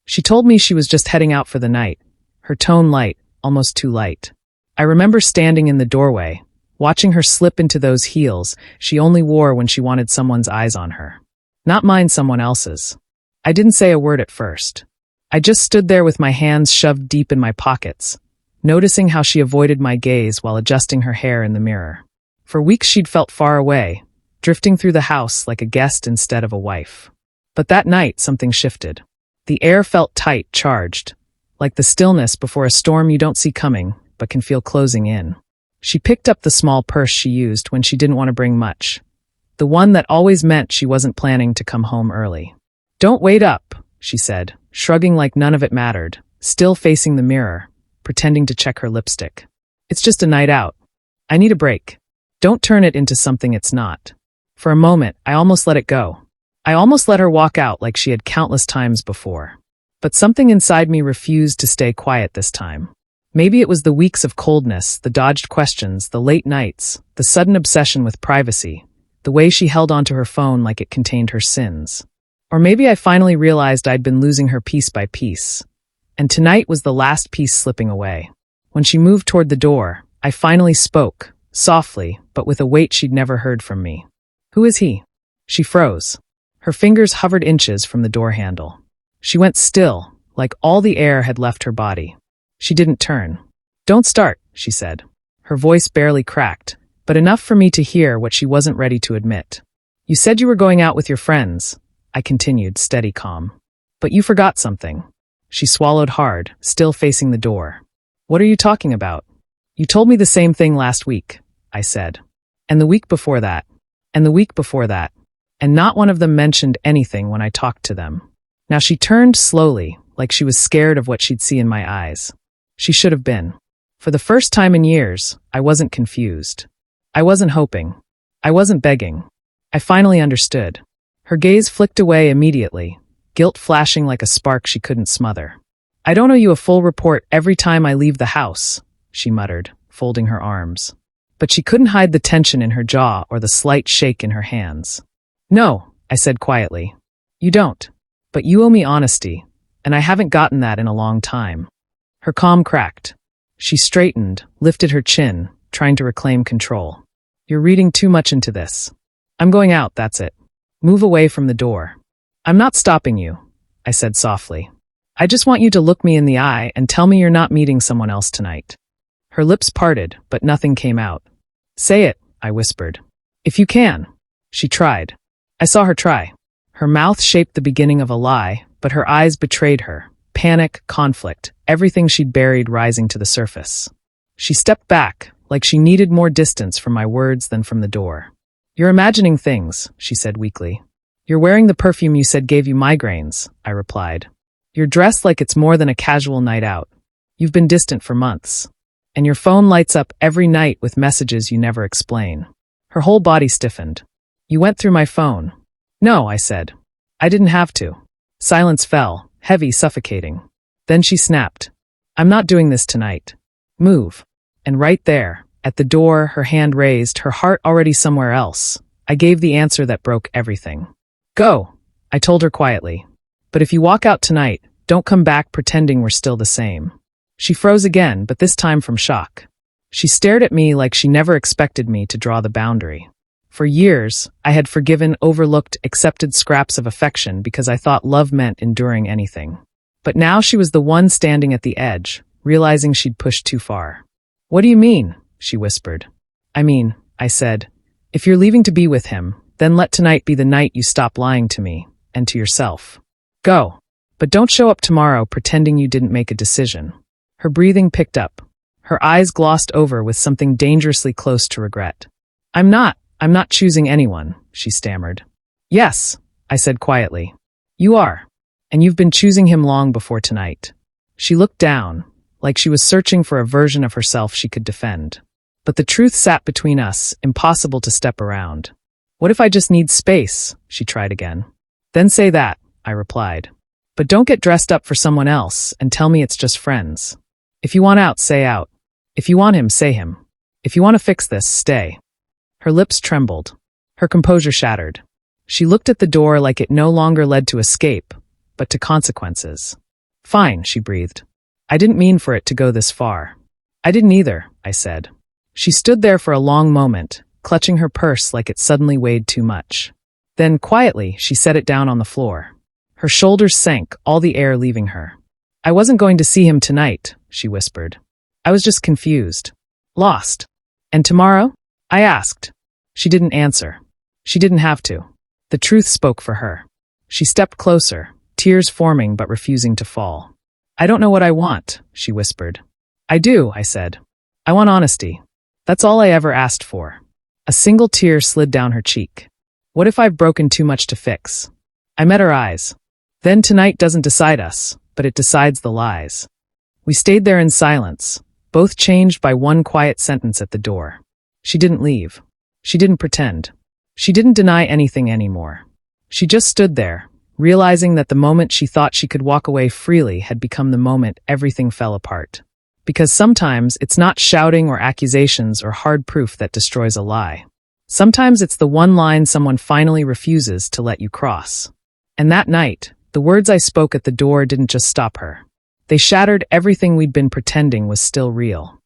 She told me she was just heading out for the night, her tone light, almost too light. I remember standing in the doorway, watching her slip into those heels she only wore when she wanted someone's eyes on her. Not mine, someone else's. I didn't say a word at first. I just stood there with my hands shoved deep in my pockets, noticing how she avoided my gaze while adjusting her hair in the mirror. For weeks she'd felt far away, drifting through the house like a guest instead of a wife. But that night something shifted. The air felt tight, charged, like the stillness before a storm you don't see coming, but can feel closing in. She picked up the small purse she used when she didn't want to bring much. The one that always meant she wasn't planning to come home early. "Don't wait up," she said, shrugging like none of it mattered, still facing the mirror, pretending to check her lipstick. "It's just a night out. I need a break. Don't turn it into something it's not." For a moment, I almost let it go. I almost let her walk out like she had countless times before. But something inside me refused to stay quiet this time. Maybe it was the weeks of coldness, the dodged questions, the late nights, the sudden obsession with privacy, the way she held onto her phone like it contained her sins. Or maybe I finally realized I'd been losing her piece by piece. And tonight was the last piece slipping away. When she moved toward the door, I finally spoke, softly, but with a weight she'd never heard from me. "Who is he?" She froze. Her fingers hovered inches from the door handle. She went still, like all the air had left her body. She didn't turn. "Don't start," she said. Her voice barely cracked, but enough for me to hear what she wasn't ready to admit. "You said you were going out with your friends," I continued, steady calm. "But you forgot something." She swallowed hard, still facing the door. "What are you talking about?" "You told me the same thing last week," I said. "And the week before that. And the week before that. And not one of them mentioned anything when I talked to them." Now she turned slowly, like she was scared of what she'd see in my eyes. She should have been. For the first time in years, I wasn't confused. I wasn't hoping. I wasn't begging. I finally understood. Her gaze flicked away immediately, guilt flashing like a spark she couldn't smother. "I don't owe you a full report every time I leave the house," she muttered, folding her arms. But she couldn't hide the tension in her jaw or the slight shake in her hands. "No," I said quietly. "You don't. But you owe me honesty, and I haven't gotten that in a long time." Her calm cracked. She straightened, lifted her chin, trying to reclaim control. "You're reading too much into this. I'm going out, that's it. Move away from the door." "I'm not stopping you," I said softly. "I just want you to look me in the eye and tell me you're not meeting someone else tonight." Her lips parted, but nothing came out. "Say it," I whispered. "If you can." She tried. I saw her try. Her mouth shaped the beginning of a lie, but her eyes betrayed her. Panic, conflict, everything she'd buried rising to the surface. She stepped back, like she needed more distance from my words than from the door. "You're imagining things," she said weakly. "You're wearing the perfume you said gave you migraines," I replied. "You're dressed like it's more than a casual night out. You've been distant for months. And your phone lights up every night with messages you never explain." Her whole body stiffened. "You went through my phone." "No," I said. "I didn't have to." Silence fell, heavy, suffocating. Then she snapped. "I'm not doing this tonight. Move." And right there, at the door, her hand raised, her heart already somewhere else, I gave the answer that broke everything. "Go," I told her quietly. "But if you walk out tonight, don't come back pretending we're still the same." She froze again, but this time from shock. She stared at me like she never expected me to draw the boundary. For years, I had forgiven, overlooked, accepted scraps of affection because I thought love meant enduring anything. But now she was the one standing at the edge, realizing she'd pushed too far. "What do you mean?" she whispered. "I mean," I said, "if you're leaving to be with him, then let tonight be the night you stop lying to me, and to yourself. Go. But don't show up tomorrow pretending you didn't make a decision." Her breathing picked up. Her eyes glossed over with something dangerously close to regret. I'm not choosing anyone," she stammered. "Yes," I said quietly. "You are. And you've been choosing him long before tonight." She looked down, like she was searching for a version of herself she could defend. But the truth sat between us, impossible to step around. "What if I just need space?" she tried again. "Then say that," I replied. "But don't get dressed up for someone else and tell me it's just friends. If you want out, say out. If you want him, say him. If you want to fix this, stay." Her lips trembled. Her composure shattered. She looked at the door like it no longer led to escape, but to consequences. Fine, she breathed. I didn't mean for it to go this far. I didn't either, I said. She stood there for a long moment, clutching her purse like it suddenly weighed too much. Then, quietly, she set it down on the floor. Her shoulders sank, all the air leaving her. I wasn't going to see him tonight, she whispered. I was just confused. Lost. And tomorrow? I asked. She didn't answer. She didn't have to. The truth spoke for her. She stepped closer, tears forming but refusing to fall. I don't know what I want, she whispered. I do, I said. I want honesty. That's all I ever asked for. A single tear slid down her cheek. What if I've broken too much to fix? I met her eyes. Then tonight doesn't decide us, but it decides the lies. We stayed there in silence, both changed by one quiet sentence at the door. She didn't leave. She didn't pretend. She didn't deny anything anymore. She just stood there, realizing that the moment she thought she could walk away freely had become the moment everything fell apart. Because sometimes it's not shouting or accusations or hard proof that destroys a lie. Sometimes it's the one line someone finally refuses to let you cross. And that night, the words I spoke at the door didn't just stop her. They shattered everything we'd been pretending was still real.